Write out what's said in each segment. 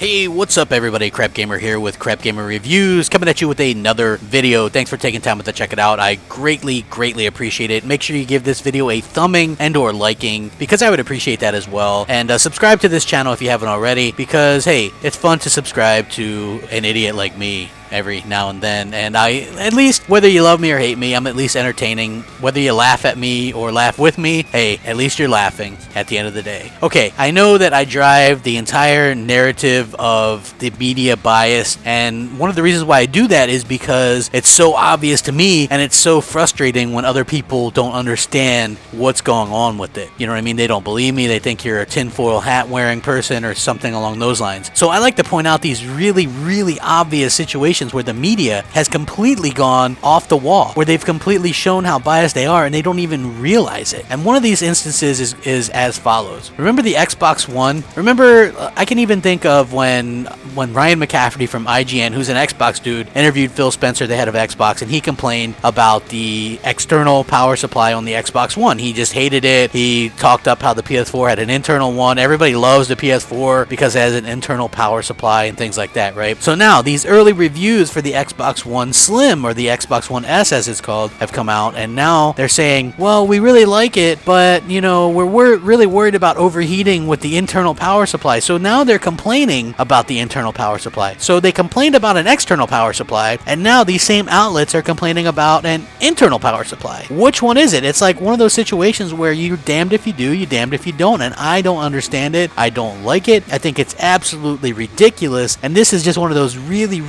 Hey, what's up everybody? Crapgamer here with Crapgamer Reviews, coming at you with another video. Thanks for taking time to check it out. I greatly appreciate it. Make sure you give this video a thumbing and or liking, because I would appreciate that as well. And subscribe to this channel if you haven't already, because hey, it's fun to subscribe to an idiot like me every now and then, and at least, whether you love me or hate me, I'm at least entertaining. Whether you laugh at me or laugh with me, hey, at least you're laughing at the end of the day. Okay, I know that I drive the entire narrative of the media bias, and one of the reasons why I do that is because it's so obvious to me, and it's so frustrating when other people don't understand what's going on with it. You know what I mean? They don't believe me, they think you're a tinfoil hat wearing person or something along those lines. So I like to point out these really obvious situations where the media has completely gone off the wall, where they've completely shown how biased they are and they don't even realize it. And one of these instances is as follows. Remember the Xbox One? Remember, I can even think of when Ryan McCafferty from IGN, who's an Xbox dude, interviewed Phil Spencer, the head of Xbox, and he complained about the external power supply on the Xbox One. He just hated it. He talked up how the PS4 had an internal one. Everybody loves the PS4 because it has an internal power supply and things like that, right? So now these early reviews for the Xbox One Slim, or the Xbox One S as it's called, have come out, and now they're saying, well, we really like it, but you know, we're really worried about overheating with the internal power supply. So now they're complaining about the internal power supply. So they complained about an external power supply, and now these same outlets are complaining about an internal power supply. Which one is it? It's like one of those situations where you're damned if you do, you're damned if you don't, and I don't understand it. I don't like it. I think it's absolutely ridiculous, and this is just one of those really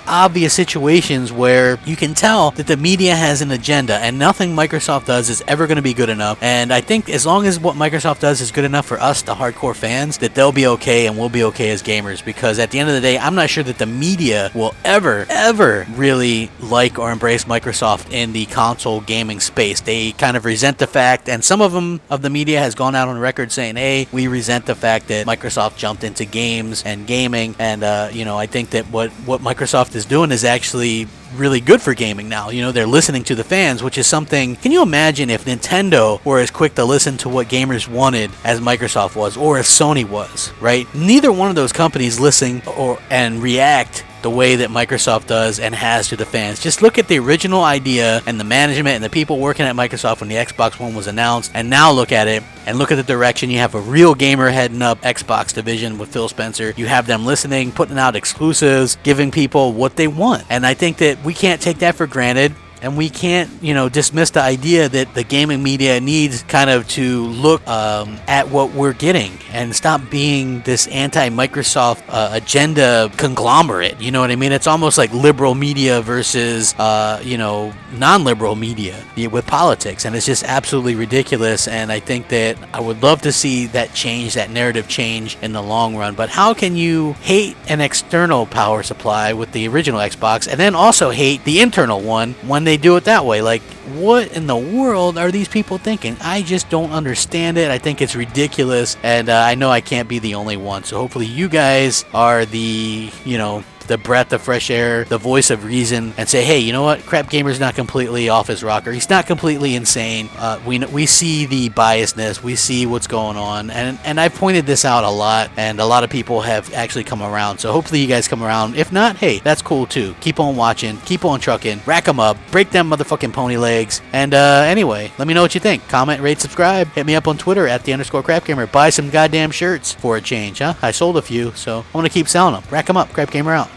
obvious situations where you can tell that the media has an agenda, and nothing Microsoft does is ever going to be good enough. And I think as long as what Microsoft does is good enough for us, the hardcore fans, that they'll be okay and we'll be okay as gamers, because at the end of the day, I'm not sure that the media will ever really like or embrace Microsoft in the console gaming space. They kind of resent the fact, and some of them of the media has gone out on record saying, hey, we resent the fact that Microsoft jumped into games and gaming, and you know, I think that what Microsoft is doing is actually really good for gaming now. You know, they're listening to the fans, which is something. Can you imagine if Nintendo were as quick to listen to what gamers wanted as Microsoft was, or if Sony was, right? Neither one of those companies listen and react the way that Microsoft does and has to the fans. Just look at the original idea and the management and the people working at Microsoft when the Xbox One was announced, and now look at it and look at the direction. You have a real gamer heading up Xbox division with Phil Spencer. You have them listening, putting out exclusives, giving people what they want. And I think that we can't take that for granted. And we can't, you know, dismiss the idea that the gaming media needs kind of to look at what we're getting and stop being this anti-Microsoft agenda conglomerate. You know what I mean? It's almost like liberal media versus, you know, non-liberal media with politics. And it's just absolutely ridiculous. And I think that I would love to see that change, that narrative change in the long run. But how can you hate an external power supply with the original Xbox and then also hate the internal one when they do it that way? Like, what in the world are these people thinking? I just don't understand it. I think it's ridiculous, and I know I can't be the only one. So hopefully you guys are the, you know, the breath of fresh air, the voice of reason, and say, hey, you know what? Crapgamer's not completely off his rocker. He's not completely insane. We see the biasness. We see what's going on. And I've pointed this out a lot, and a lot of people have actually come around. So hopefully you guys come around. If not, hey, that's cool too. Keep on watching. Keep on trucking. Rack them up. Break them motherfucking pony legs. And anyway, let me know what you think. Comment, rate, subscribe. Hit me up on Twitter at @_Crapgamer. Buy some goddamn shirts for a change, huh? I sold a few, so I'm going to keep selling them. Rack them up. Crapgamer out.